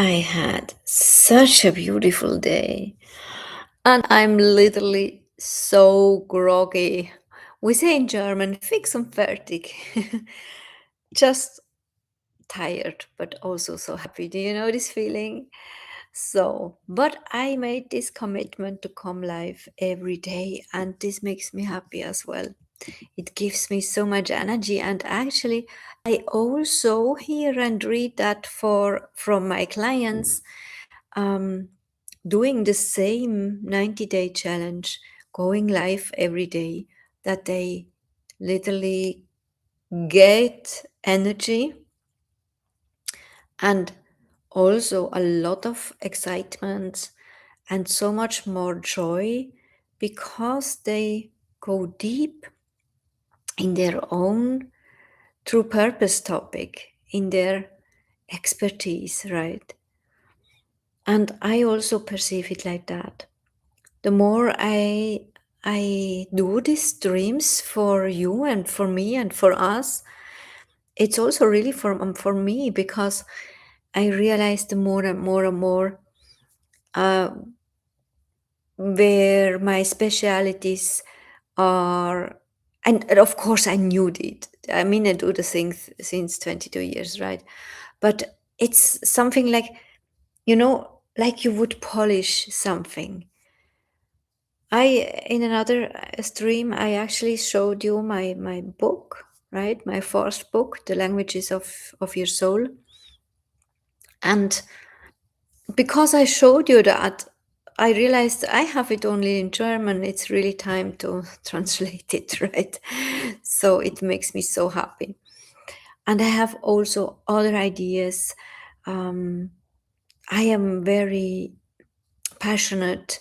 I had such a beautiful day, and I'm literally so groggy. We say in German, fix und fertig. Just tired, but also so happy. Do you know this feeling? But I made this commitment to come live every day, and this makes me happy as well. It gives me so much energy, and actually, I also hear and read that from my clients um, doing the same 90-day challenge, going live every day, that they literally get energy and also a lot of excitement and so much more joy because they go deep in their own true purpose topic, in their expertise, right? And I also perceive it like that. The more I do these streams for you and for me and for us, it's also really for me because I realize the more and more and more uh, where my specialities are. And of course, I knew it. I mean, I do the things since 22 years, right? But it's something like, like you would polish something. In another stream, I actually showed you my book, right? My first book, The Languages of Your Soul. And because I showed you that, I realized I have it only in German. It's really time to translate it, right? So it makes me so happy. And I have also other ideas. I am very passionate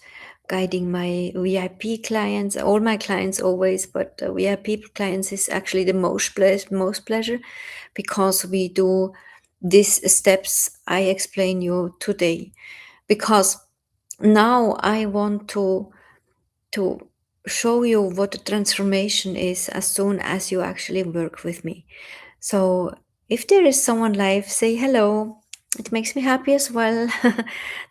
guiding my VIP clients, all my clients always, but VIP clients is actually the most pleasure because we do these steps I explain you today. Because now I want to show you what the transformation is as soon as you actually work with me. So if there is someone live, say hello. It makes me happy as well.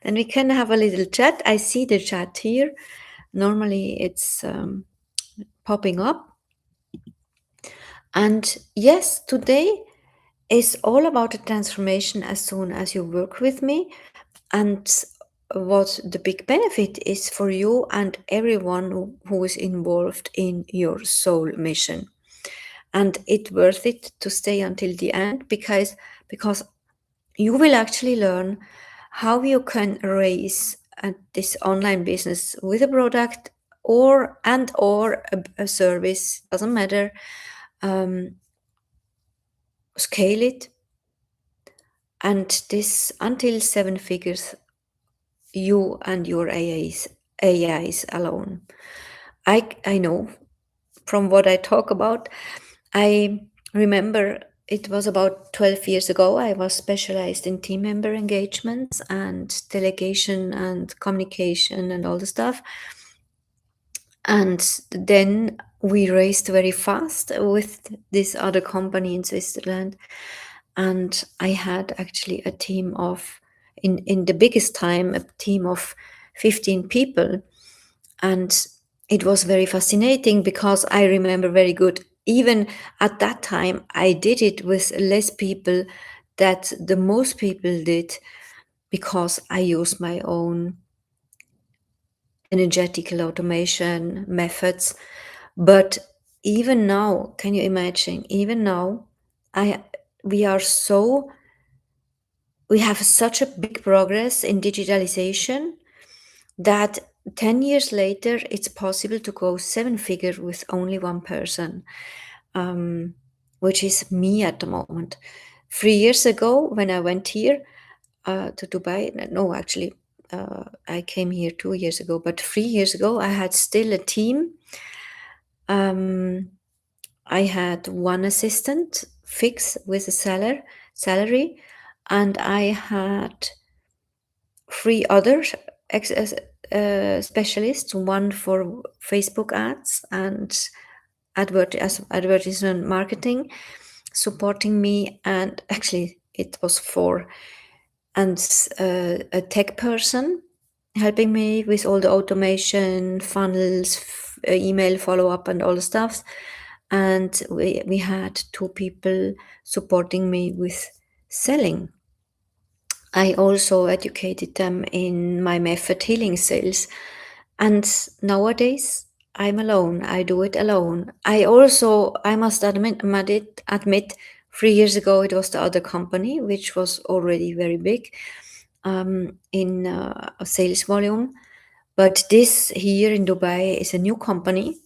Then we can have a little chat. I see the chat here. Normally it's popping up. And yes, today is all about the transformation as soon as you work with me. And what the big benefit is for you and everyone who is involved in your soul mission. And it's worth it to stay until the end because you will actually learn how you can raise this online business with a product or a service, doesn't matter. Scale it, and this until 7 figures, you and your AIs alone. I know from what I talk about. I remember it was about 12 years ago. I was specialized in team member engagements and delegation and communication and all the stuff. And then we raised very fast with this other company in Switzerland. And I had actually a team of, in the biggest time, a team of 15 people. And it was very fascinating because I remember very good, even at that time, I did it with less people that the most people did because I used my own energetical automation methods. But even now, can you imagine? Even now, I we are so we have such a big progress in digitalization that 10 years later it's possible to go 7 figure with only one person, which is me at the moment. 3 years ago when I went here to Dubai, no, actually I came here 2 years ago, but 3 years ago I had still a team. I had one assistant fix with a salary, and I had three other specialists, one for Facebook ads and advertisement marketing, supporting me, and actually it was four. and a tech person helping me with all the automation, funnels, email follow up, and all the stuff. And we had two people supporting me with selling. I also educated them in my method healing sales. And nowadays, I'm alone. I do it alone. I must admit, 3 years ago, it was the other company, which was already very big in sales volume. But this here in Dubai is a new company,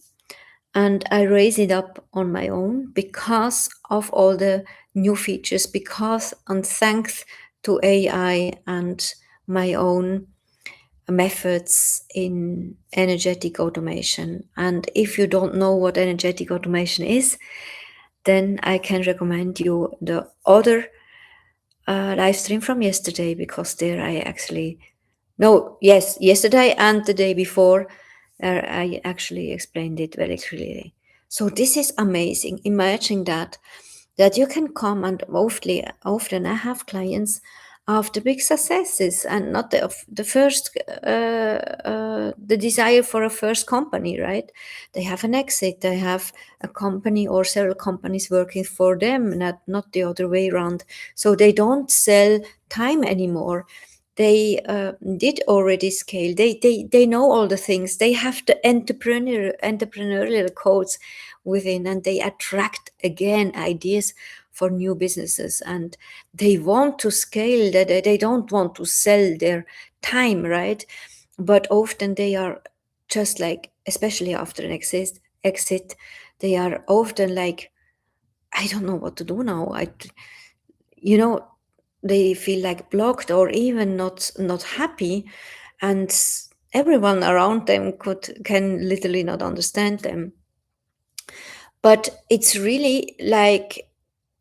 and I raise it up on my own because of all the new features, because and thanks to AI and my own methods in energetic automation. And if you don't know what energetic automation is, then I can recommend you the other live stream from yesterday, because there I actually no, yes, yesterday and the day before, I actually explained it very clearly. So this is amazing. Imagine that you can come, and often I have clients after big successes, and not the first the desire for a first company, right? They have an exit, they have a company or several companies working for them, not the other way around. So they don't sell time anymore. They did already scale. They know all the things. They have the entrepreneurial codes within, and they attract again ideas for new businesses, and they want to scale. That they don't want to sell their time, right? But often they are just like, especially after an exit, they are often like, I don't know what to do now. You know, they feel like blocked or even not happy, and everyone around them can literally not understand them. But it's really like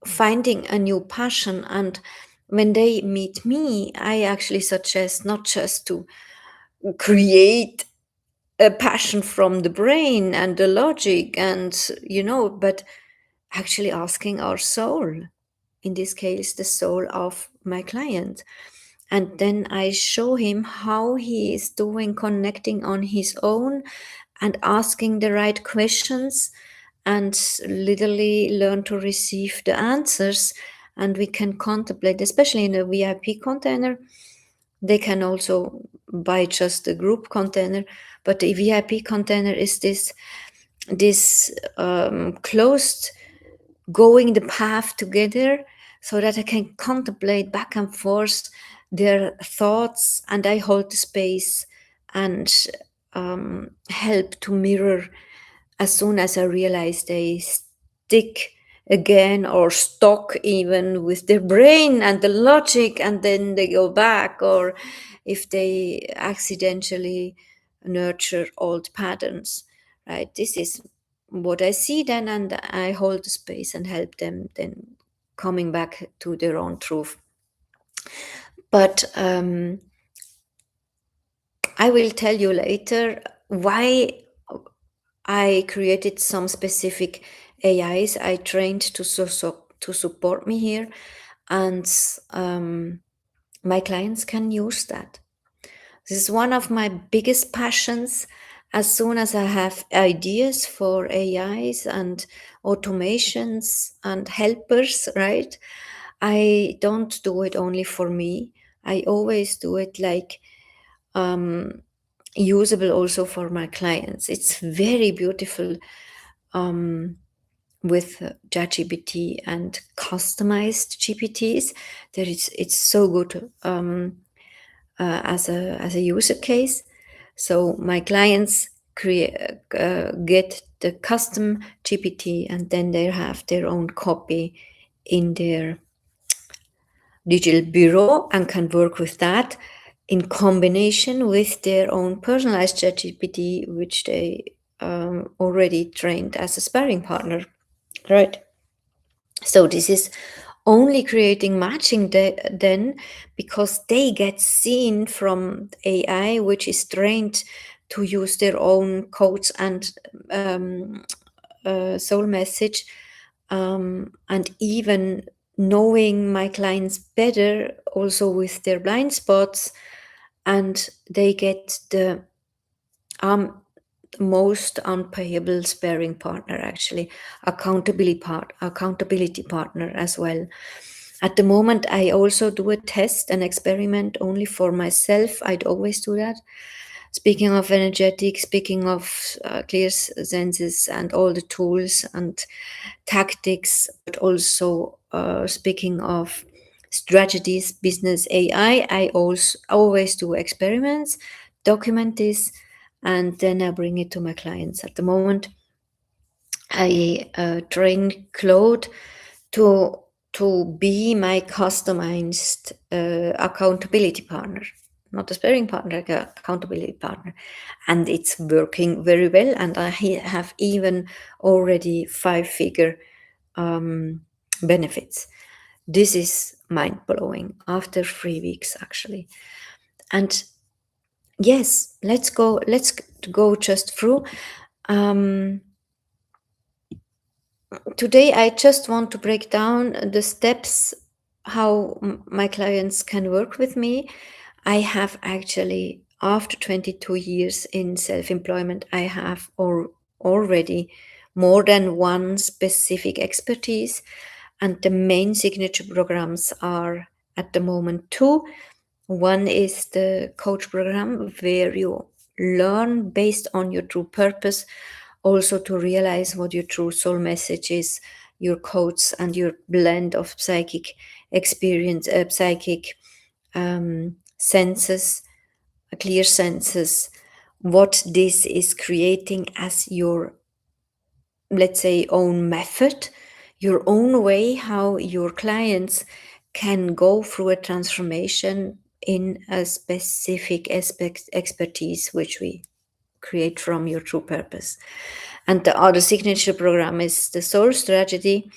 finding a new passion. And when they meet me, I actually suggest not just to create a passion from the brain and the logic, and but actually asking our soul, in this case the soul of my client. And then I show him how he is doing, connecting on his own and asking the right questions, and literally learn to receive the answers. And we can contemplate, especially in a VIP container. They can also buy just the group container, but the VIP container is this closed, going the path together, so that I can contemplate back and forth their thoughts, and I hold the space and help to mirror as soon as I realize they stick again or stock even with their brain and the logic, and then they go back, or if they accidentally nurture old patterns, right? This is what I see then, and I hold the space and help them then coming back to their own truth. But I will tell you later why I created some specific AIs I trained to support me here, and my clients can use that. This is one of my biggest passions. As soon as I have ideas for AIs and automations and helpers, right? I don't do it only for me. I always do it like usable also for my clients. It's very beautiful with ChatGPT and customized GPTs. It's so good as a user case. So my clients get the custom GPT, and then they have their own copy in their digital bureau and can work with that in combination with their own personalized ChatGPT, which they already trained as a sparring partner, right? So this is only creating matching then, because they get seen from AI, which is trained to use their own codes and soul message, and even knowing my clients better also with their blind spots, and they get the um, most unpayable sparring partner, actually accountability partner as well. At the moment, I also do a test, an experiment only for myself. I'd always do that. Speaking of energetic, speaking of clear senses and all the tools and tactics, but also speaking of strategies, business AI, I also always do experiments, document this, and then I bring it to my clients. At the moment, I train Claude to be my customized accountability partner, not a sparring partner, like a accountability partner, and it's working very well. And I have even already 5-figure benefits. This is mind blowing after 3 weeks, actually. And yes, let's go. Let's go just through. Um, Today, I just want to break down the steps how my clients can work with me. I have actually, after 22 years in self employment, I have already more than one specific expertise, and the main signature programs are at the moment two. One is the coach program where you learn based on your true purpose, also to realize what your true soul message is, your codes and your blend of psychic experience, psychic senses, clear senses, what this is creating as your, let's say, own method, your own way, how your clients can go through a transformation in a specific aspect expertise which we create from your true purpose. And the other signature program is the SoulStrategy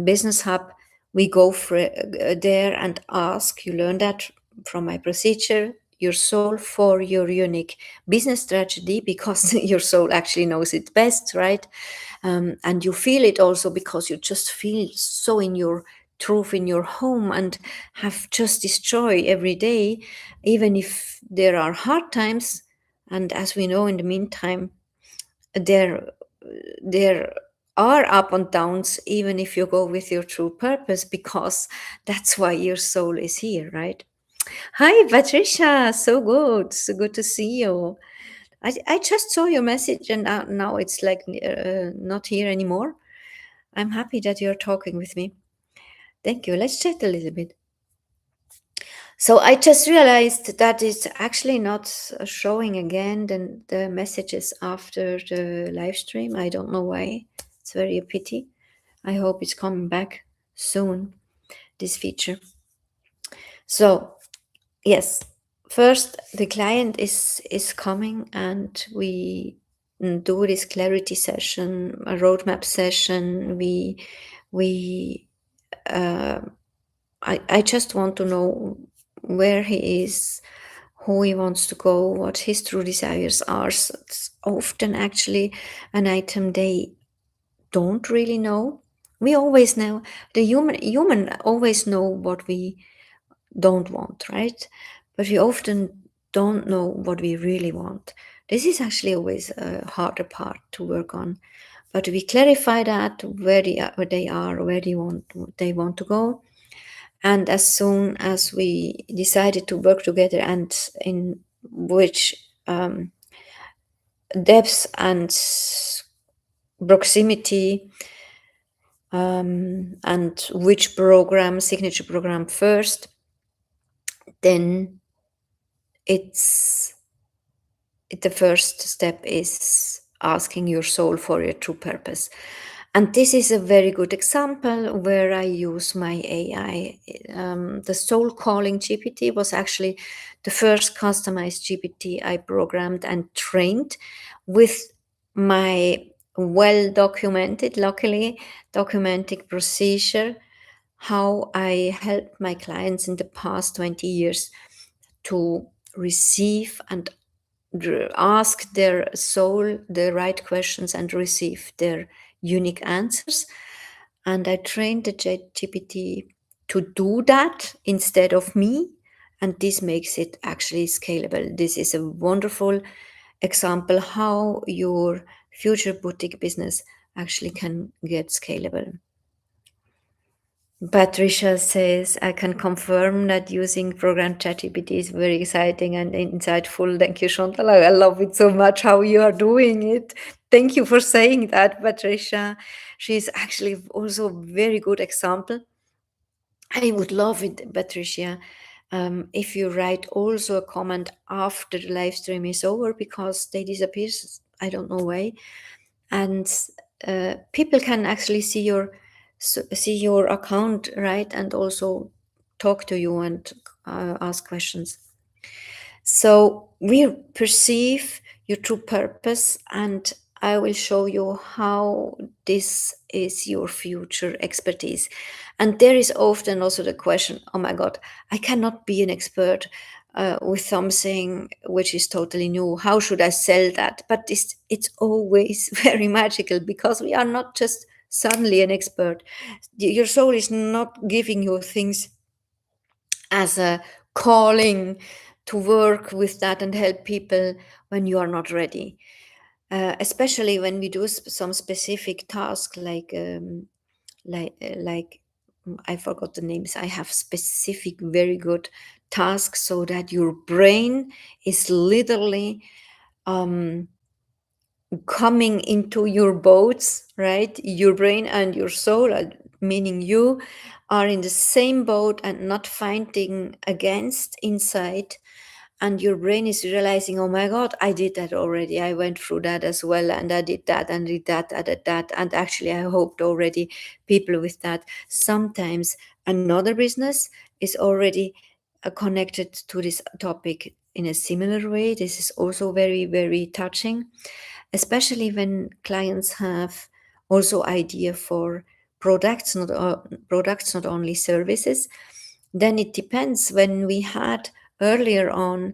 Business Hub. We go for, there and ask, you learn that from my procedure, your soul for your unique business strategy, because your soul actually knows it best, right? And you feel it also because you just feel so in your truth in your home and have just this joy every day, even if there are hard times. And as we know, in the meantime, there there are up and downs, even if you go with your true purpose, because that's why your soul is here, right? Hi, Patricia. So good to see you. I just saw your message, and now it's like not here anymore. I'm happy that you're talking with me. Thank you. Let's chat a little bit. So I just realized that it's actually not showing again the messages after the live stream. I don't know why. It's very a pity. I hope it's coming back soon, this feature. So yes, first the client is coming, and we do this clarity session, a roadmap session. We I just want to know where he is, who he wants to go, what his true desires are. So it's often actually an item they don't really know. We always know, the human always know what we don't want, right? But we often don't know what we really want. This is actually always a harder part to work on. But we clarify that where they want to go. And as soon as we decided to work together, and in which depth and proximity, and which program, signature program first, then it's the first step is asking your soul for your true purpose. And this is a very good example where I use my AI. The Soul Calling GPT was actually the first customized GPT I programmed and trained with my well documented, luckily documented procedure, how I helped my clients in the past 20 years to receive and ask their soul the right questions and receive their unique answers. And I trained the GPT to do that instead of me, and this makes it actually scalable. This is a wonderful example how your future boutique business actually can get scalable. Patricia says, I can confirm that using program ChatGPT is very exciting and insightful. Thank you, Chantal. I love it so much how you are doing it. Thank you for saying that, Patricia. She's actually also a very good example. I would love it, Patricia, if you write also a comment after the live stream is over, because they disappear. I don't know why, and people can actually see your account, right, and also talk to you and ask questions. So we perceive your true purpose, and I will show you how this is your future expertise. And there is often also the question, oh my God, I cannot be an expert with something which is totally new. How should I sell that? But it's always very magical, because we are not just suddenly an expert. Your soul is not giving you things as a calling to work with that and help people when you are not ready. Especially when we do some specific task, like I forgot the names. I have specific very good tasks so that your brain is literally um, coming into your boats, right? Your brain and your soul, meaning you, are in the same boat and not fighting against inside. And your brain is realizing, oh my God, I did that already. I went through that as well. And I did that and did that, and did that. And actually, I hoped already people with that. Sometimes another business is already connected to this topic in a similar way. This is also very, very touching, especially when clients have also idea for products, not only services. Then it depends. When we had earlier on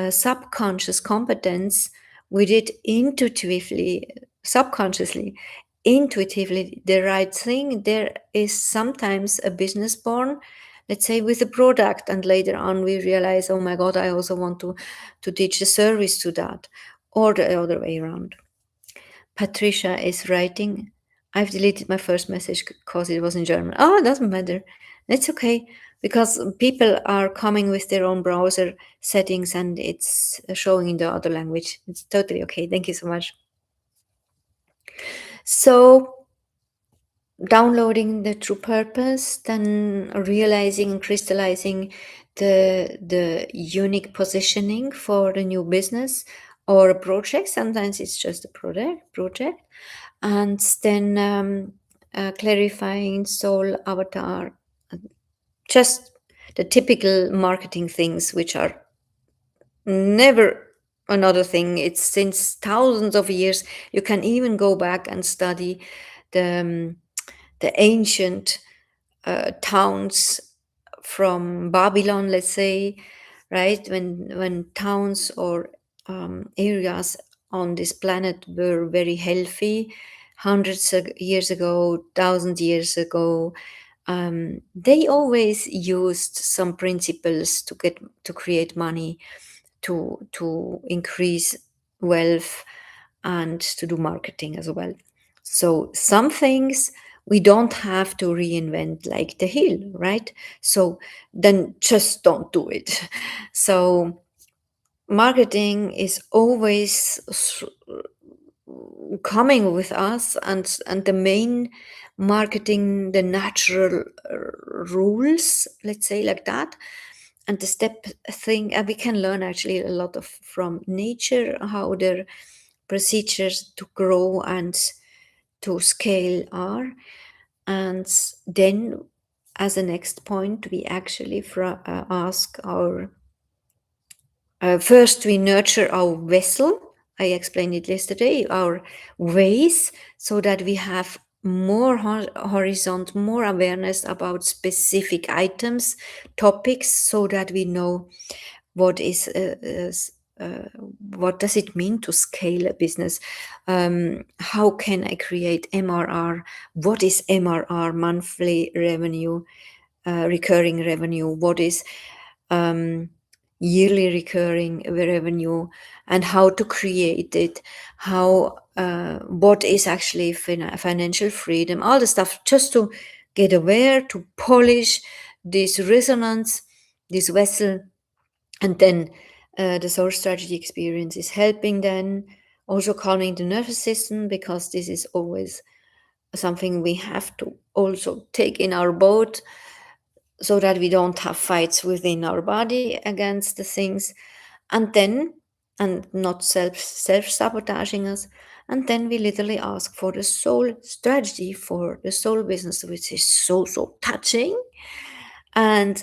subconscious competence, we did intuitively, subconsciously, intuitively the right thing. There is sometimes a business born, let's say, with a product, and later on we realize, oh my God, I also want to teach a service to that, or the other way around. Patricia is writing, I've deleted my first message because it was in German. Oh, it doesn't matter. It's okay, because people are coming with their own browser settings and it's showing in the other language. It's totally okay. Thank you so much. So, downloading the true purpose, then realizing and crystallizing the unique positioning for the new business or a project. Sometimes it's just a project, and then clarifying soul avatar, just the typical marketing things which are never another thing. It's since thousands of years. You can even go back and study the the ancient towns from Babylon, let's say, right? When towns or areas on this planet were very healthy, hundreds of years ago, thousand years ago, they always used some principles to create money, to increase wealth, and to do marketing as well. So some things we don't have to reinvent like the hill, right? So then just don't do it. So marketing is always coming with us, and the main marketing, the natural rules, let's say like that, and the step thing, and we can learn actually a lot of from nature, how their procedures to grow and to scale are. And then as a next point, we actually ask our first we nurture our vessel. I explained it yesterday, our ways, so that we have more horizon, more awareness about specific items, topics, so that we know what uh, what does it mean to scale a business. How can I create MRR? What is MRR, monthly revenue recurring revenue, what is um, yearly recurring revenue, and how to create it, how what is actually financial freedom, all the stuff, just to get aware, to polish this resonance, this vessel. And then the SoulStrategy experience is helping then also calming the nervous system, because this is always something we have to also take in our boat, so that we don't have fights within our body against the things, and then, and not self sabotaging us. And then we literally ask for the soul strategy for the soul business, which is so touching. And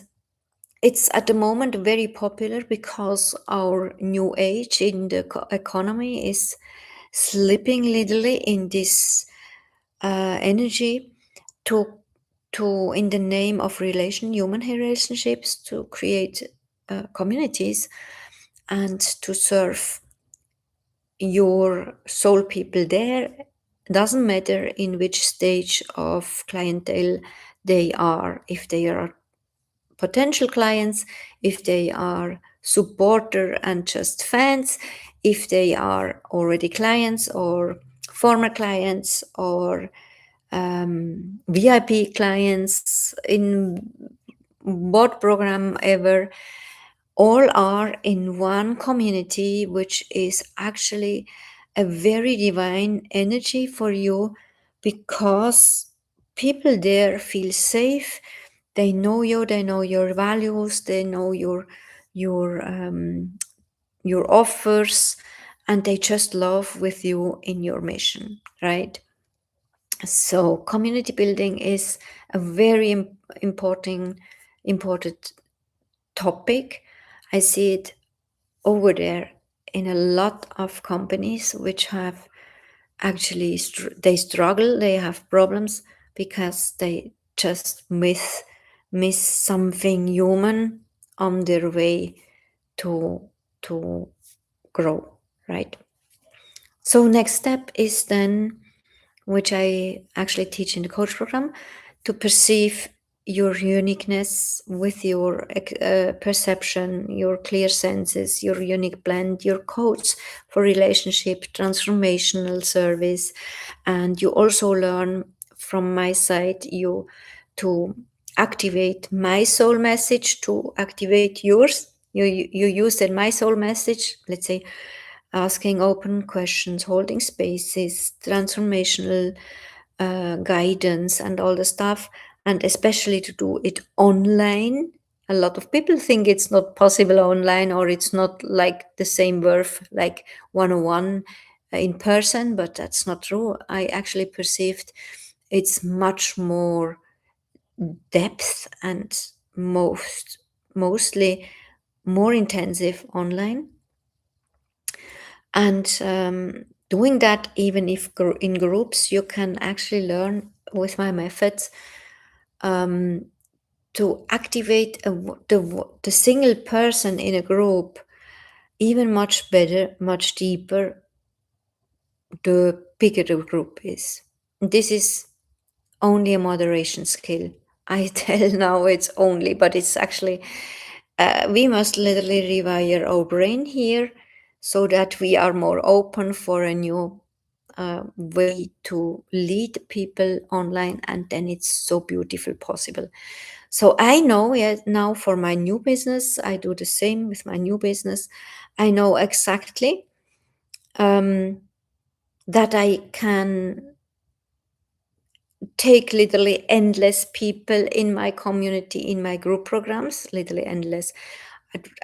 it's at the moment very popular because our new age in the economy is slipping literally in this energy to in the name of human relationships, to create communities and to serve your soul people there. Doesn't matter in which stage of clientele they are, if they are potential clients, if they are supporter and just fans, if they are already clients or former clients, or VIP clients in what program ever, all are in one community, which is actually a very divine energy for you, because people there feel safe. They know you, they know your values, they know your your offers, and they just love with you in your mission, right? So community building is a very important topic. I see it over there in a lot of companies which have actually they struggle, they have problems, because they just miss something human on their way to to grow, right? So next step is then, which I actually teach in the coach program, to perceive your uniqueness with your perception, your clear senses, your unique blend, your codes for relationship, transformational service. And you also learn from my side, you to activate my soul message, to activate yours. You use that my soul message, let's say, asking open questions, holding spaces, transformational guidance, and all the stuff, and especially to do it online. A lot of people think it's not possible online, or it's not like the same worth like 101 in person, but that's not true. I actually perceived it's much more depth and mostly more intensive online. And doing that, even if in groups, you can actually learn with my methods to activate the single person in a group even much better, much deeper, the bigger the group is. This is only a moderation skill. I tell now it's only, but it's actually, we must literally rewire our brain here, so that we are more open for a new way to lead people online, and then it's so beautiful possible. So I know, yeah, now for my new business, I do the same with my new business. I know exactly um, that I can take literally endless people in my community, in my group programs, literally endless.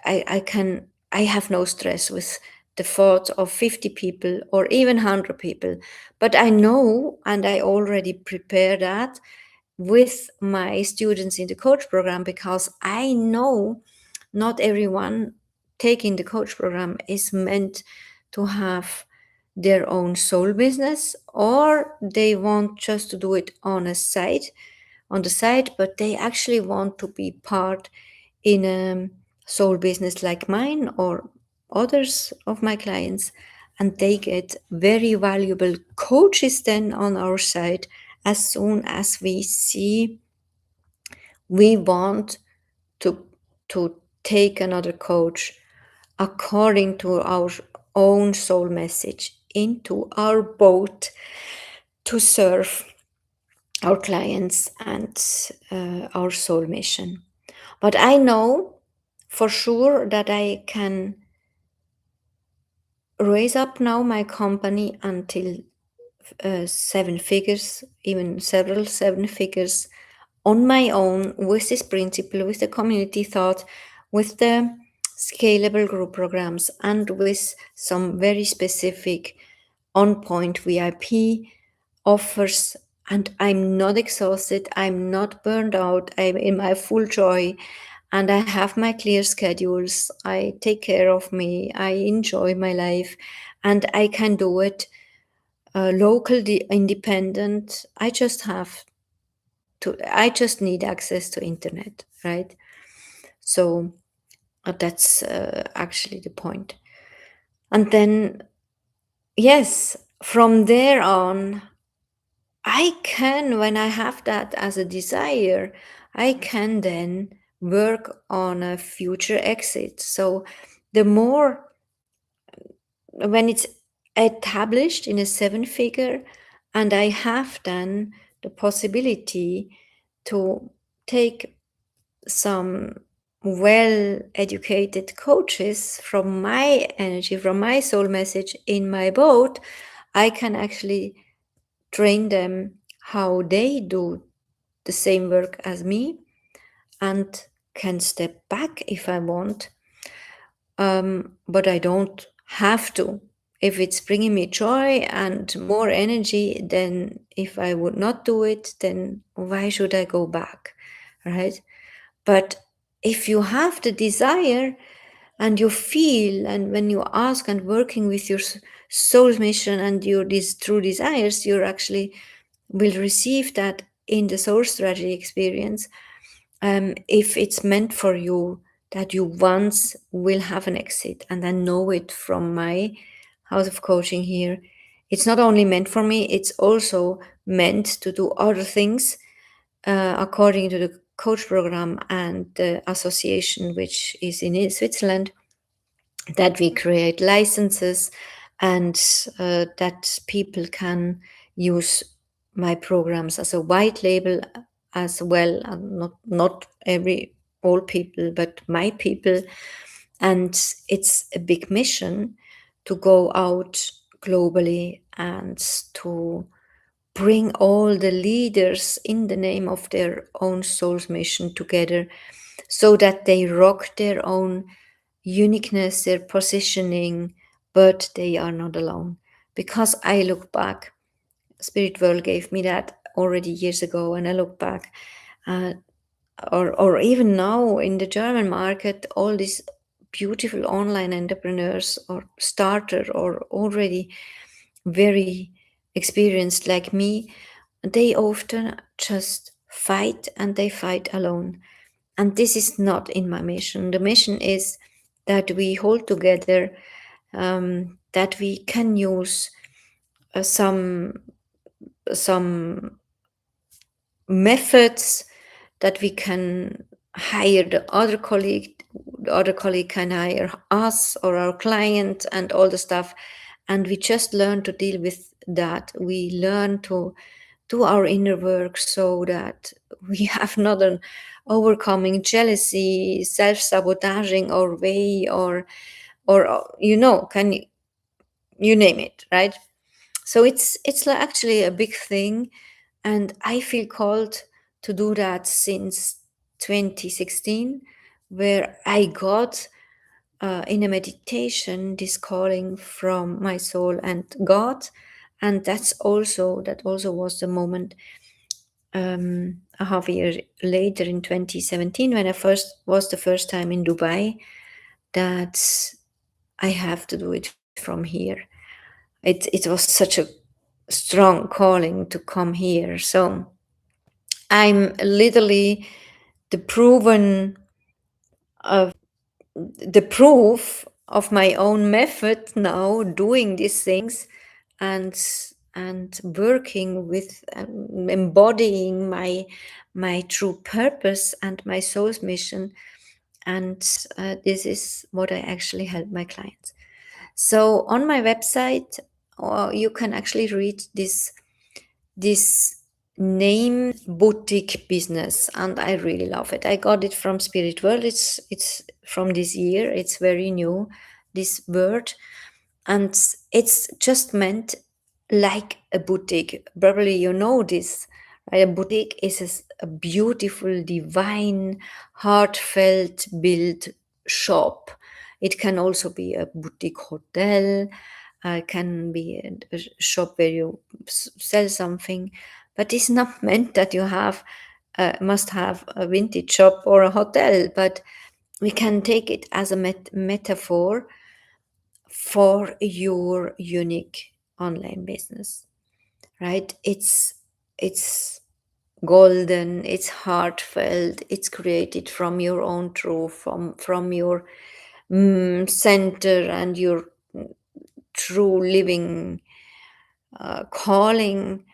I can, I have no stress with the thought of 50 people or even 100 people. But I know, and I already prepare that with my students in the coach program, because I know not everyone taking the coach program is meant to have their own soul business, or they want just to do it on the side, but they actually want to be part in a soul business like mine or others of my clients, and they get very valuable coaches then on our side as soon as we see We want to take another coach according to our own soul message into our boat to serve our clients and our soul mission. But I know for sure that I can raise up now my company until 7 figures, even several 7 figures on my own with this principle, with the community thought, with the scalable group programs, and with some very specific on point VIP offers. And I'm not exhausted, I'm not burned out, I'm in my full joy, and I have my clear schedules. I take care of me, I enjoy my life, and I can do it local, independent. I just need access to internet, right? So that's actually the point. And then, yes, from there on, I can, when I have that as a desire, I can then work on a future exit. So the more, when it's established in a 7 figure, and I have then the possibility to take some well educated coaches from my energy, from my soul message in my boat, I can actually train them how they do the same work as me, and can step back if I want. But I don't have to. If it's bringing me joy and more energy, then if I would not do it, then why should I go back? Right? But if you have the desire and you feel, and when you ask and working with your soul's mission and your these true desires, you actually will receive that in the soul strategy experience. If it's meant for you, that you once will have an exit, and I know it from my house of coaching here. It's not only meant for me, it's also meant to do other things according to the coach program and the association, which is in Switzerland, that we create licenses, and that people can use my programs as a white label as well, and not every all people, but my people. And it's a big mission to go out globally and to bring all the leaders in the name of their own soul's mission together, so that they rock their own uniqueness, their positioning, but they are not alone. Because I look back, Spirit World gave me that already years ago, and I look back, uh, or even now in the German market, all these beautiful online entrepreneurs or starter or already very experienced like me, they often just fight, and they fight alone. And this is not in my mission. The mission is that we hold together, that we can use some methods, that we can hire the other colleague can hire us or our client and all the stuff, and we just learn to deal with that. We learn to do our inner work, so that we have not an overcoming jealousy, self-sabotaging our way, or can you name it, right? So it's actually a big thing, and I feel called to do that since 2016, where I got in a meditation this calling from my soul and God. And that also was the moment, a half a year later in 2017, when I first was the first time in Dubai, that I have to do it from here. It was such a strong calling to come here. So I'm literally the proven of the proof of my own method now, doing these things, and working with, embodying my true purpose and my soul's mission. And this is what I actually help my clients. So on my website, you can actually read this name boutique business, and I really love it. I got it from Spirit World. It's from this year. It's very new, this word, and it's just meant like a boutique. Probably you know this, right? A boutique is a beautiful, divine, heartfelt built shop. It can also be a boutique hotel. Can be a shop where you sell something, but it's not meant that you have must have a vintage shop or a hotel. But we can take it as a metaphor for your unique online business, right? It's golden, it's heartfelt, it's created from your own truth, from your center and your true living calling.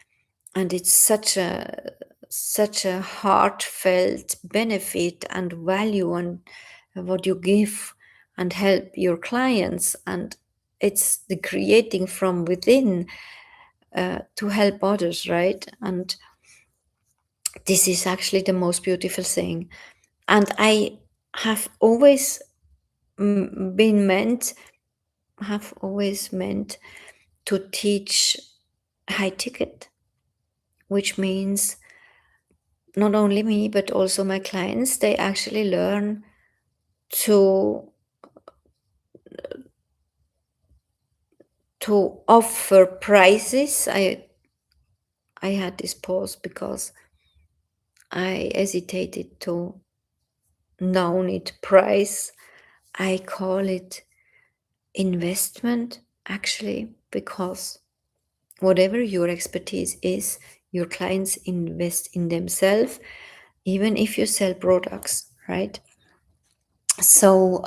And it's such a heartfelt benefit and value on what you give and help your clients. And it's the creating from within to help others, right? And this is actually the most beautiful thing. And I have always been meant have always meant to teach high ticket, which means not only me but also my clients, they actually learn to offer prices. I had this pause because I hesitated to noun it price. I call it investment, actually, because whatever your expertise is, your clients invest in themselves, even if you sell products, right? So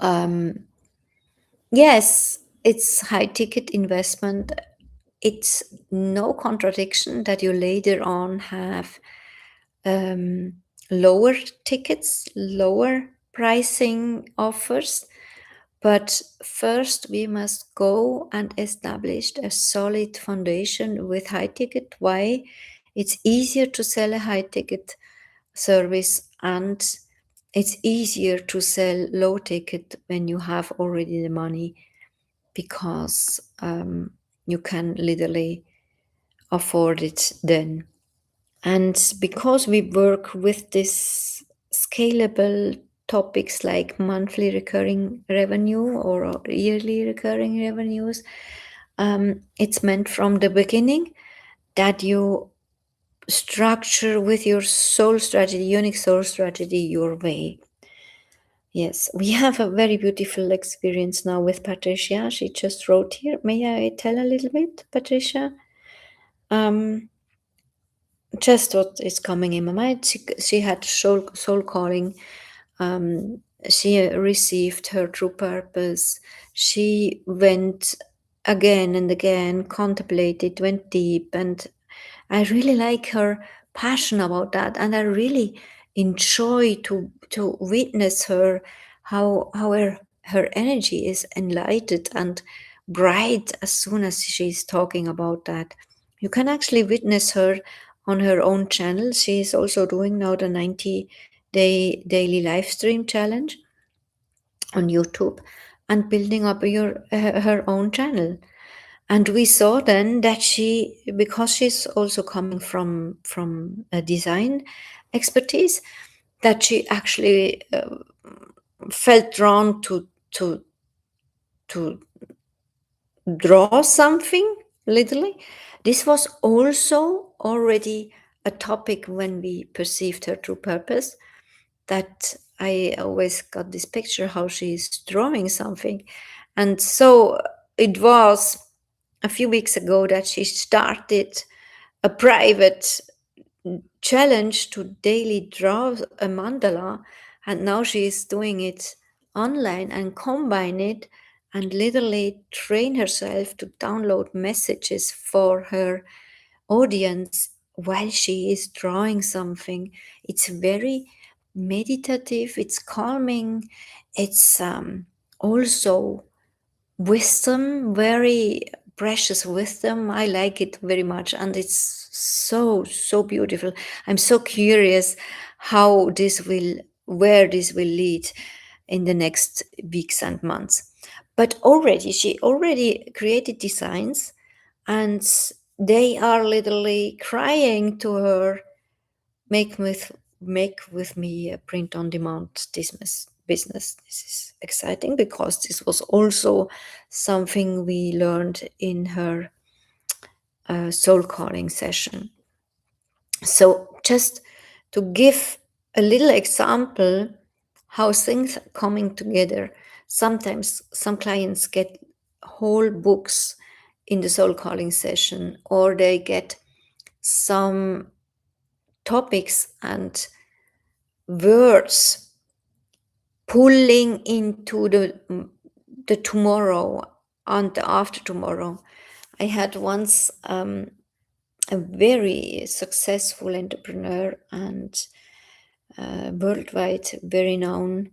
yes, it's high ticket investment. It's no contradiction that you later on have um, lower tickets, lower pricing offers. But first, we must go and establish a solid foundation with high ticket. Why? It's easier to sell a high ticket service, and it's easier to sell low ticket when you have already the money, because you can literally afford it then. And because we work with this scalable topics like monthly recurring revenue or yearly recurring revenues, it's meant from the beginning that you structure with your soul strategy, unique soul strategy, your way. Yes, we have a very beautiful experience now with Patricia. She just wrote here. May I tell a little bit, Patricia? Um, just what is coming in my mind. She had soul calling. She received her true purpose. She went again and again, contemplated, went deep, and I really like her passion about that, and I really enjoy to witness her, how her energy is enlightened and bright as soon as she's talking about that. You can actually witness her on her own channel. She is also doing now the 90-day daily live stream challenge on YouTube and building up her own channel. And we saw then that she, because she's also coming from a design expertise, that she actually felt drawn to draw something literally. This was also already a topic when we perceived her true purpose, that I always got this picture how she's drawing something. And so it was a few weeks ago that she started a private challenge to daily draw a mandala, and now she is doing it online and combine it and literally train herself to download messages for her audience while she is drawing something. It's very meditative, it's calming, it's also wisdom, very precious wisdom. I like it very much, and it's so beautiful. I'm so curious how this will, where this will lead in the next weeks and months. But already she already created designs, and they are literally crying to her, make with me a print on demand business. This is exciting because this was also something we learned in her soul calling session. So just to give a little example how things are coming together. Sometimes some clients get whole books in the soul calling session, or they get some topics and words pulling into the tomorrow and the after tomorrow. I had once a very successful entrepreneur and worldwide very known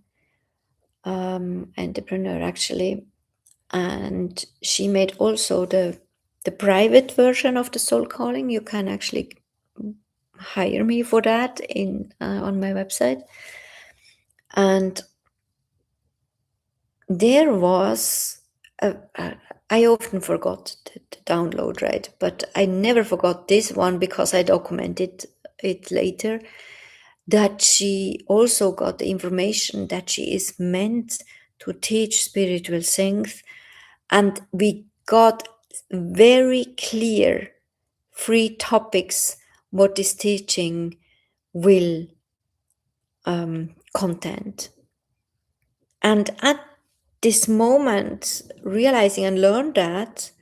entrepreneur actually, and she made also the private version of the soul calling. You can actually hire me for that in on my website. And there was I often forgot the download, right? But I never forgot this one because I documented it later, that she also got the information that she is meant to teach spiritual things. And we got very clear 3 topics what this teaching will content. And at this moment, realizing and learned that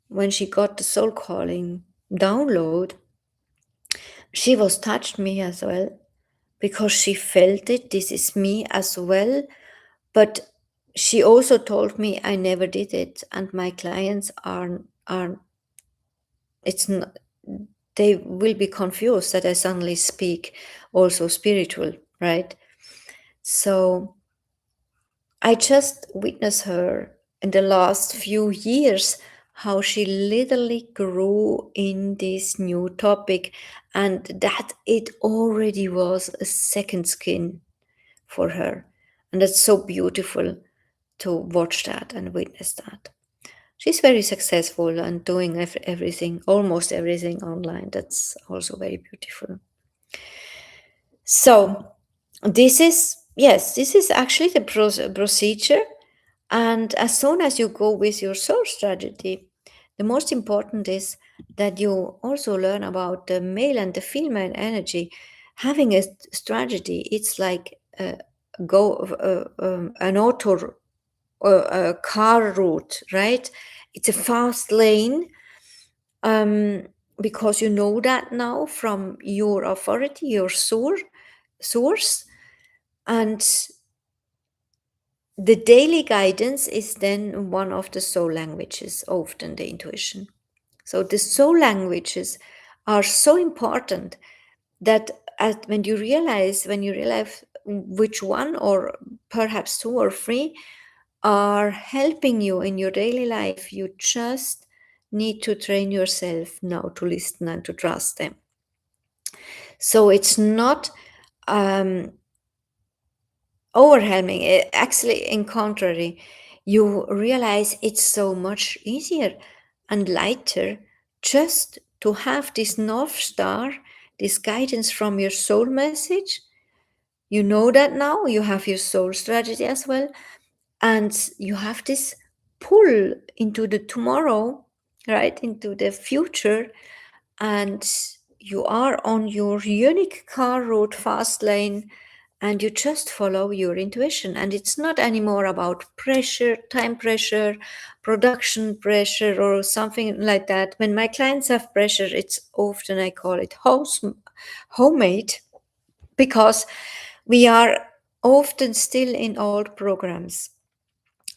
when she got the soul calling download, she was touched me as well, because she felt it. This is me as well. But she also told me I never did it, and my clients are it's not, they will be confused that I suddenly speak also spiritual, right? So I just witnessed her in the last few years how she literally grew in this new topic, and that it already was a second skin for her. And that's so beautiful to watch that and witness that. She's very successful and doing everything, almost everything online. That's also very beautiful. So, this is actually the procedure. And as soon as you go with your soul strategy, the most important is that you also learn about the male and the female energy. Having a strategy, it's like an auto a car route, right? It's a fast lane, um, because you know that now from your authority, your source, and the daily guidance is then one of the soul languages, often the intuition. So the soul languages are so important that when you realize which one or perhaps 2 or 3 are helping you in your daily life, you just need to train yourself now to listen and to trust them. So it's not overwhelming. Actually, in contrary, you realize it's so much easier and lighter just to have this North Star, this guidance from your soul message. You know that now, you have your soul strategy as well, and you have this pull into the tomorrow, right, into the future, and you are on your unique car road fast lane, and you just follow your intuition. And it's not anymore about pressure, time pressure, production pressure, or something like that. When my clients have pressure, it's often, I call it homemade, because we are often still in old programs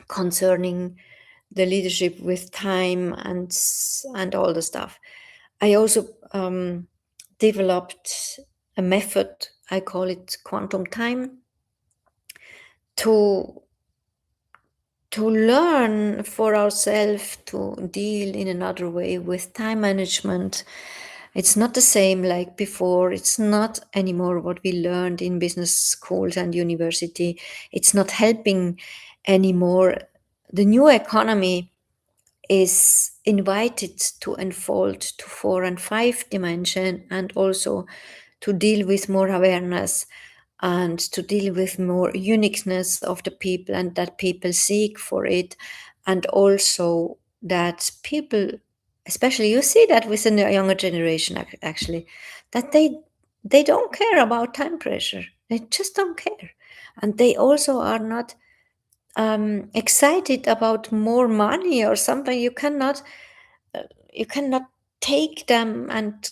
concerning the leadership with time and all the stuff. I also developed a method, I call it quantum time, to learn for ourselves to deal in another way with time management. It's not the same like before. It's not anymore what we learned in business schools and university. It's not helping anymore. The new economy is invited to unfold to 4 and 5 dimension, and also to deal with more awareness and to deal with more uniqueness of the people, and that people seek for it. And also that people, especially you see that within the younger generation, actually, that they don't care about time pressure. They just don't care. And they also are not excited about more money or something. You cannot take them and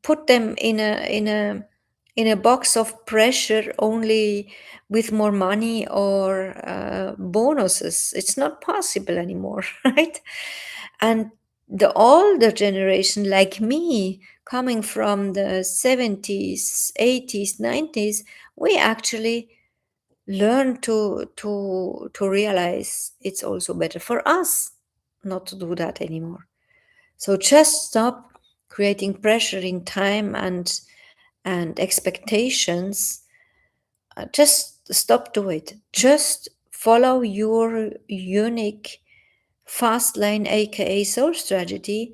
put them in a box of pressure only with more money or bonuses. It's not possible anymore, right? And the older generation, like me, coming from the 70s, 80s, 90s, we actually learn to realize it's also better for us not to do that anymore. So just stop creating pressure in time and expectations. Just stop do it. Just follow your unique fast lane, aka soul strategy,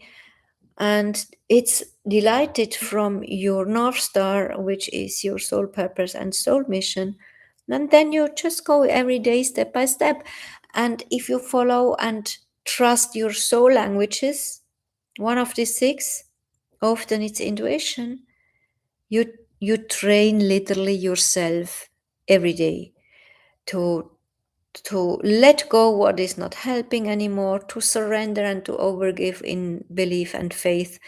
and it's delighted from your North Star, which is your soul purpose and soul mission. And then you just go every day, step by step. And if you follow and trust your soul languages, one of the six, often it's intuition, you you train literally yourself every day to let go what is not helping anymore, to surrender and to overgive in belief and faith,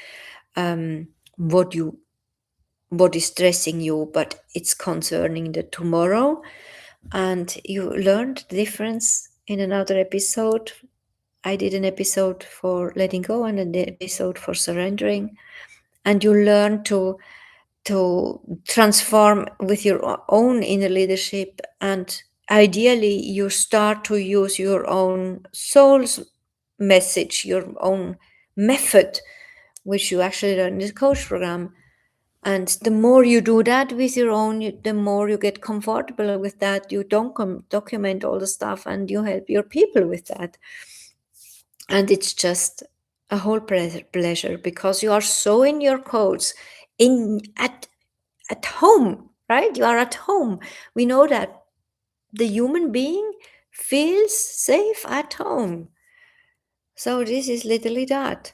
um, what you what is stressing you, but it's concerning the tomorrow. And you learned the difference in another episode. I did an episode for letting go and an episode for surrendering, and you learn to transform with your own inner leadership, and ideally you start to use your own soul's message, your own method, which you actually learn in the coach program. And the more you do that with your own, the more you get comfortable with that. You don't document all the stuff, and you help your people with that. And it's just a whole pleasure, because you are so in your codes, in at home, right? You are at home. We know that the human being feels safe at home. So this is literally that.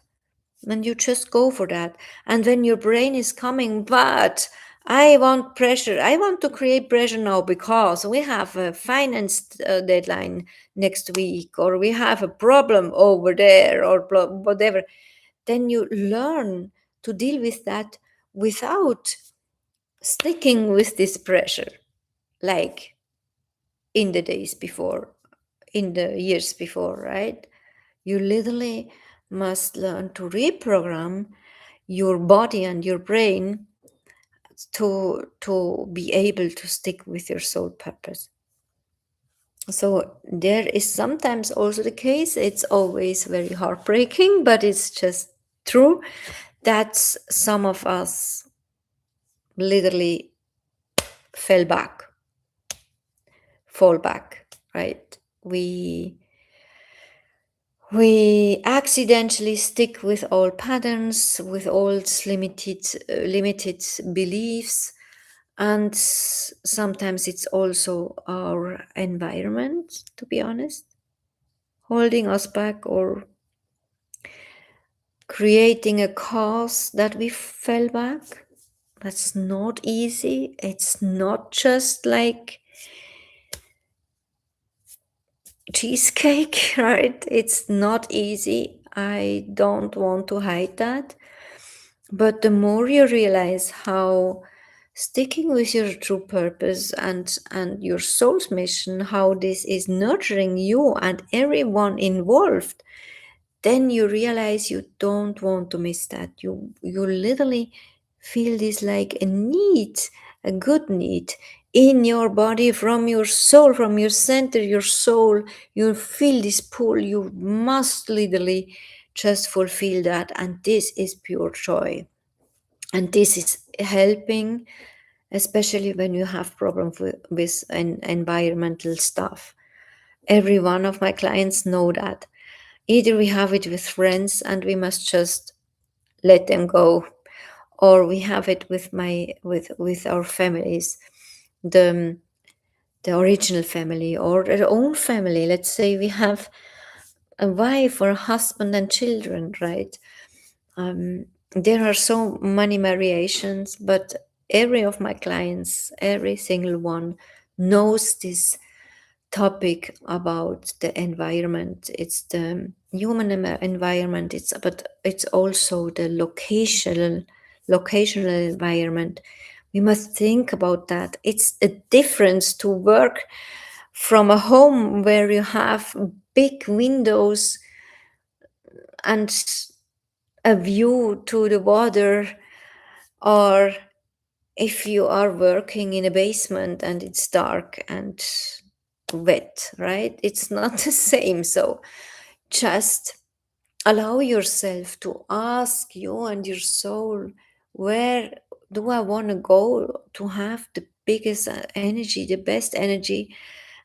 And you just go for that. And when your brain is coming, but I want pressure, I want to create pressure now because we have a finance deadline next week, or we have a problem over there, or whatever, then you learn to deal with that without sticking with this pressure, like in the days before, in the years before, right? You literally must learn to reprogram your body and your brain to be able to stick with your soul purpose. So there is sometimes also the case, it's always very heartbreaking, but it's just true that some of us literally fell back, fall back, right? We accidentally stick with old patterns, with old limited beliefs, and sometimes it's also our environment, to be honest, holding us back or creating a cause that we fell back. That's not easy. It's not just like cheesecake, right? It's not easy. I don't want to hide that. But the more you realize how sticking with your true purpose and your soul's mission, how this is nurturing you and everyone involved, then you realize you don't want to miss that. You literally feel this like a need, a good need in your body, from your soul, from your center, your soul. You feel this pull. You must literally just fulfill that, and this is pure joy. And this is helping, especially when you have problems with environmental stuff. Every one of my clients know that. Either we have it with friends and we must just let them go, or we have it with with our families, the the original family or their own family. Let's say we have a wife or a husband and children, right? There are so many variations, but every of my clients, every single one, knows this topic about the environment. It's the human environment. But it's also the locational environment. We must think about that. It's a difference to work from a home where you have big windows and a view to the water, or if you are working in a basement and it's dark and wet, right? It's not the same. So just allow yourself to ask you and your soul, where do I want to go to have the biggest energy, the best energy?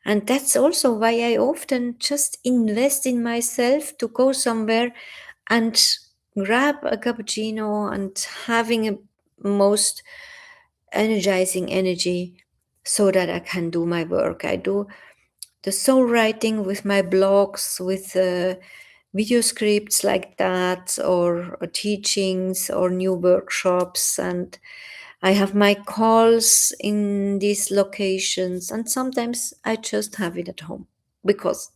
And that's also why I often just invest in myself to go somewhere and grab a cappuccino and having a most energizing energy so that I can do my work. I do the soul writing with my blogs, with video scripts like that, or teachings or new workshops. And I have my calls in these locations. And sometimes I just have it at home because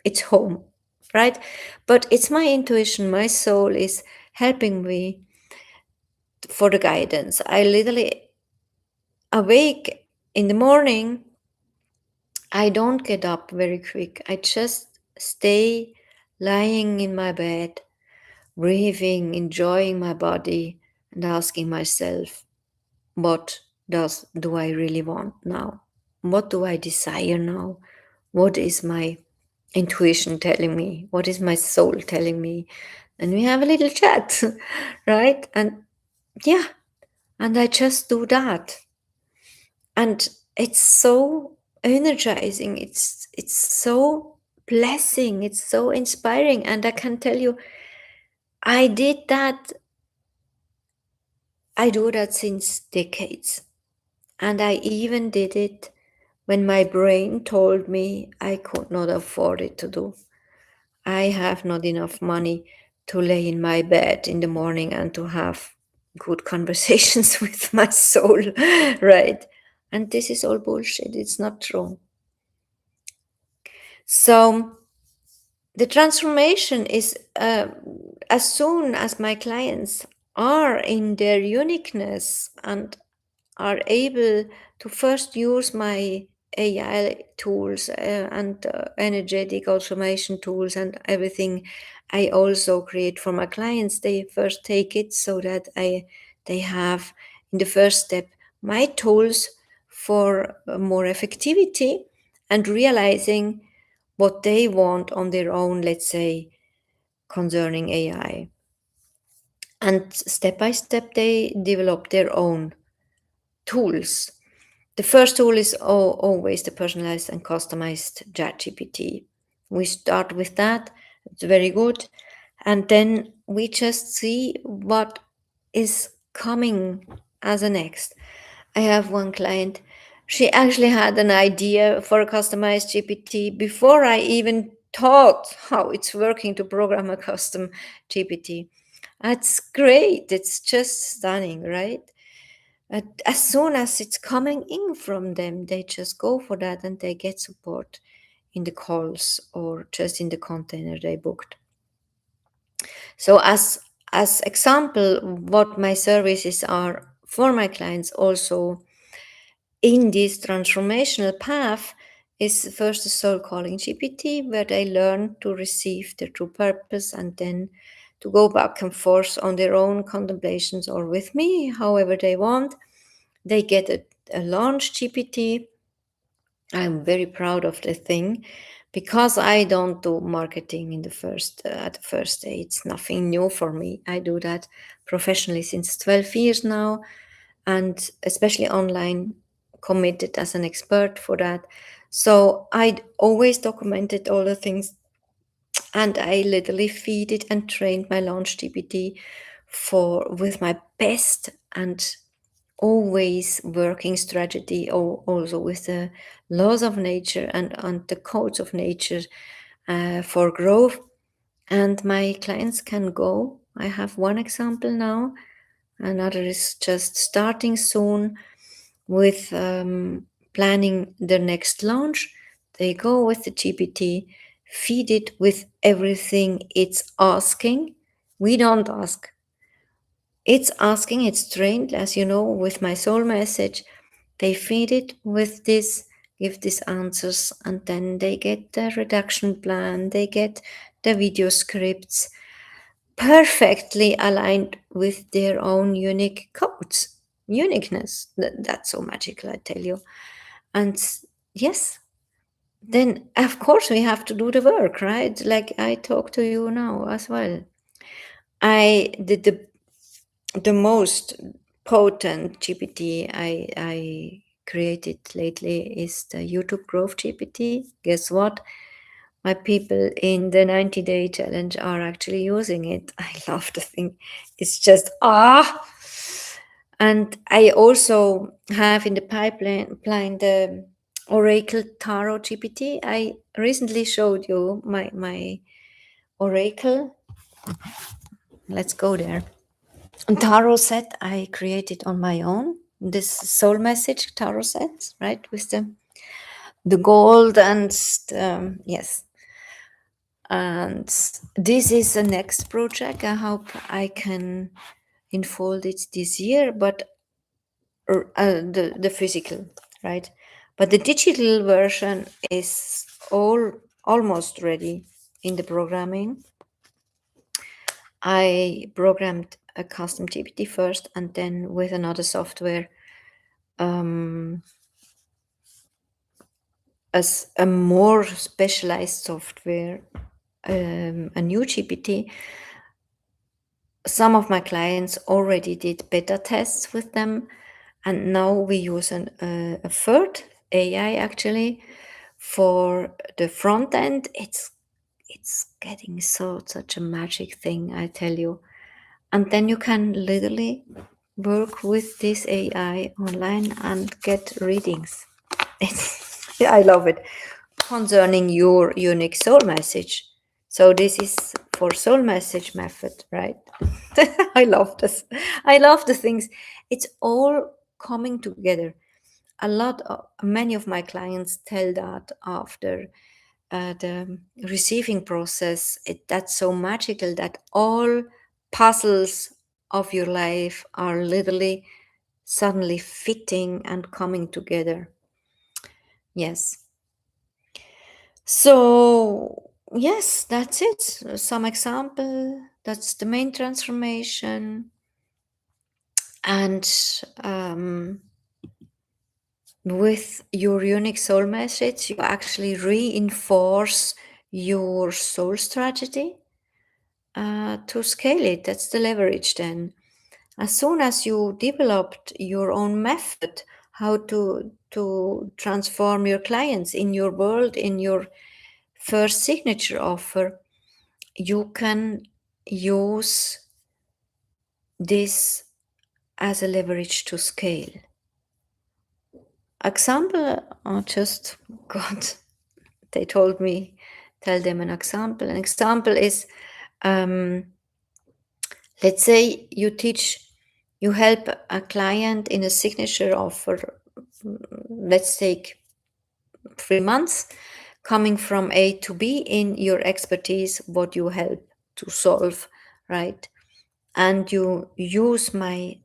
it's home, right? But it's my intuition, my soul is helping me for the guidance. I literally awake in the morning. I don't get up very quick. I just stay lying in my bed, breathing, enjoying my body, and asking myself, what do I really want now? What do I desire now? What is my intuition telling me? What is my soul telling me? And we have a little chat, right? And yeah, and I just do that. And it's so energizing. It's so blessing. It's so inspiring. And I can tell you, I did that. I do that since decades. And I even did it when my brain told me I could not afford it to do. I have not enough money to lay in my bed in the morning and to have good conversations with my soul, right? And this is all bullshit. It's not true. So the transformation is as soon as my clients are in their uniqueness and are able to first use my AI tools and energetic automation tools and everything I also create for my clients, they first take it so that they have in the first step my tools for more effectivity and realizing what they want on their own, let's say, concerning AI. And step by step, they develop their own tools. The first tool is always the personalized and customized ChatGPT. We start with that, it's very good. And then we just see what is coming as a next. I have one client, she actually had an idea for a customized GPT before I even thought how it's working to program a custom GPT. That's great. It's just stunning, right? As soon as it's coming in from them, they just go for that and they get support in the calls or just in the container they booked. So as example, what my services are for my clients also in this transformational path is first a soul calling GPT, where they learn to receive their true purpose and then to go back and forth on their own contemplations or with me, however they want. They get a launch GPT. I'm very proud of the thing because I don't do marketing in the first at the first day. It's nothing new for me. I do that professionally since 12 years now, and especially online, committed as an expert for that. So I always documented all the things, and I literally feed it and trained my launch GPT for with my best and always working strategy, or also with the laws of nature and the codes of nature for growth. And my clients can go. I have one example now, another is just starting soon with planning their next launch. They go with the GPT, feed it with everything it's asking. We don't ask. It's asking, it's trained, as you know, with my soul message. They feed it with this, give these answers, and then they get the reduction plan, they get the video scripts perfectly aligned with their own unique codes. Uniqueness. That's so magical, I tell you. And yes, then of course we have to do the work, right? Like I talk to you now as well. I did the most potent GPT I created lately is the YouTube Growth GPT. Guess what? My people in the 90-day challenge are actually using it. I love the thing. It's just And I also have in the pipeline the Oracle Tarot GPT. I recently showed you my Oracle. Let's go there. Tarot set I created on my own. This soul message tarot set, right, with the gold and yes. And this is the next project. I hope I can unfold it this year, but the physical, right? But the digital version is almost ready in the programming. I programmed a custom GPT first, and then with another software, um, as a more specialized software, a new GPT. Some of my clients already did beta tests with them, and now we use a third AI actually for the front end. It's getting such a magic thing, I tell you. And then you can literally work with this AI online and get readings. I love it. Concerning your unique soul message. So this is for soul message method, right? I love this. I love the things. It's all coming together. Many of my clients tell that after the receiving process, that's so magical that all puzzles of your life are literally suddenly fitting and coming together. Yes. So, yes, that's it. Some example. That's the main transformation. And with your unique soul message, you actually reinforce your soul strategy to scale it. That's the leverage then. As soon as you developed your own method, how to transform your clients in your world, in your first signature offer, you can use this as a leverage to scale. Example, I just got, they told me, tell them an example. An example is, let's say you help a client in a signature offer, let's take 3 months, coming from A to B in your expertise, what you help to solve, right? And you use my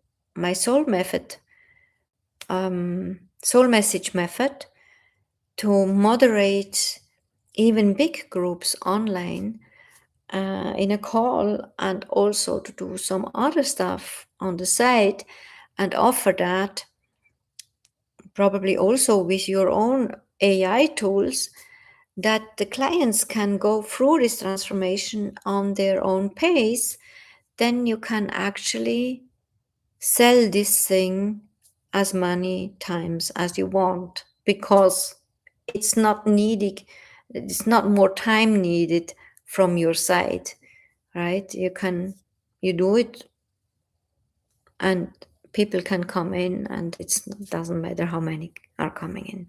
soul method, soul message method, to moderate even big groups online in a call, and also to do some other stuff on the side and offer that probably also with your own AI tools, that the clients can go through this transformation on their own pace, then you can actually sell this thing as many times as you want, because it's not needed, it's not more time needed from your side, right? You do it, and people can come in, and it doesn't matter how many are coming in.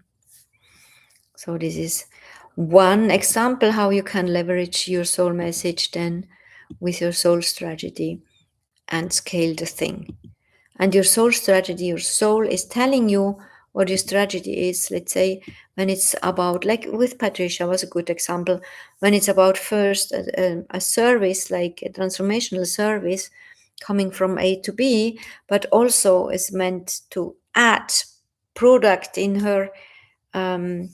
So this is one example how you can leverage your soul message then with your soul strategy and scale the thing. And your soul strategy, your soul is telling you what your strategy is. Let's say when it's about, like with Patricia was a good example, when it's about first a service, like a transformational service coming from A to B, but also is meant to add product um,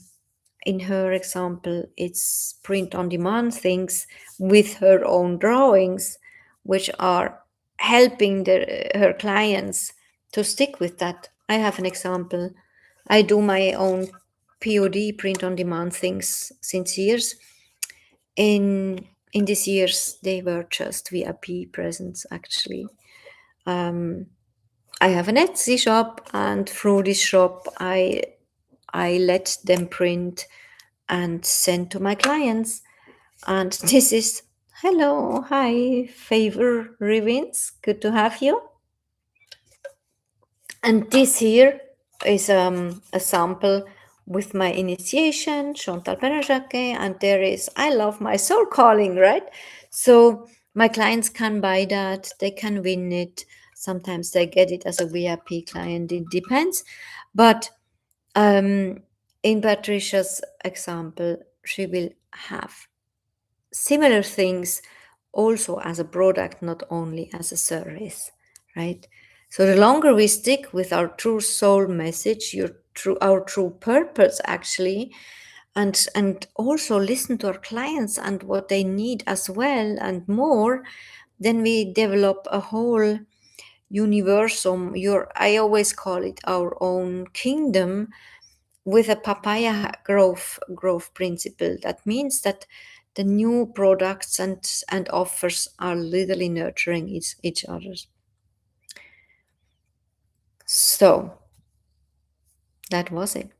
in her example, it's print on demand things with her own drawings, which are helping her clients to stick with that. I have an example. I do my own POD, print on demand things since years. In these years, they were just VIP presents actually. I have an Etsy shop, and through this shop, I let them print and send to my clients. And this is hello, hi, favor Rivins, good to have you. And this here is a sample with my initiation, Chantal Penajake, and there is I love my soul calling, right? So my clients can buy that, they can win it. Sometimes they get it as a VIP client, it depends. But in Patricia's example, she will have similar things also as a product, not only as a service, right? So the longer we stick with our true soul message, our true purpose actually, and also listen to our clients and what they need as well and more, then we develop a whole universum. I always call it our own kingdom, with a papaya growth principle. That means that the new products and offers are literally nurturing each other. So that was it.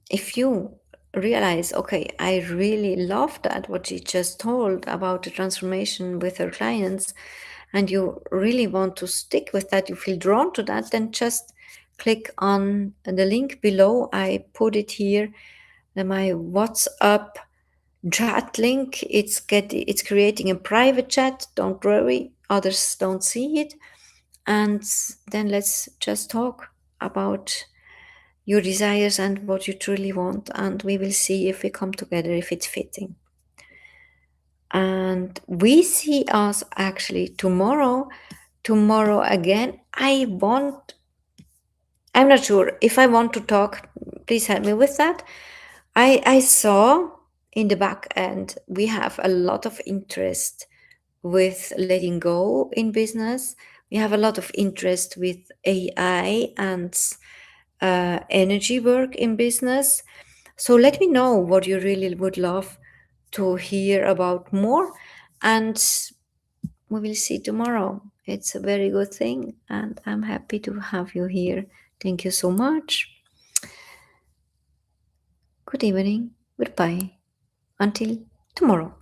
If you realize, okay, I really love that what she just told about the transformation with her clients, and you really want to stick with that, you feel drawn to that, then just click on the link below. I put it here, my WhatsApp chat link. It's creating a private chat. Don't worry, others don't see it. And then let's just talk about your desires and what you truly want, and we will see if we come together, if it's fitting. And we see us actually tomorrow again. I'm not sure if I want to talk, please help me with that. I saw in the back end we have a lot of interest with letting go in business. We have a lot of interest with AI and energy work in business. So let me know what you really would love to hear about more, and we will see tomorrow. It's a very good thing, and I'm happy to have you here. Thank you so much. Good evening. Goodbye. Until tomorrow.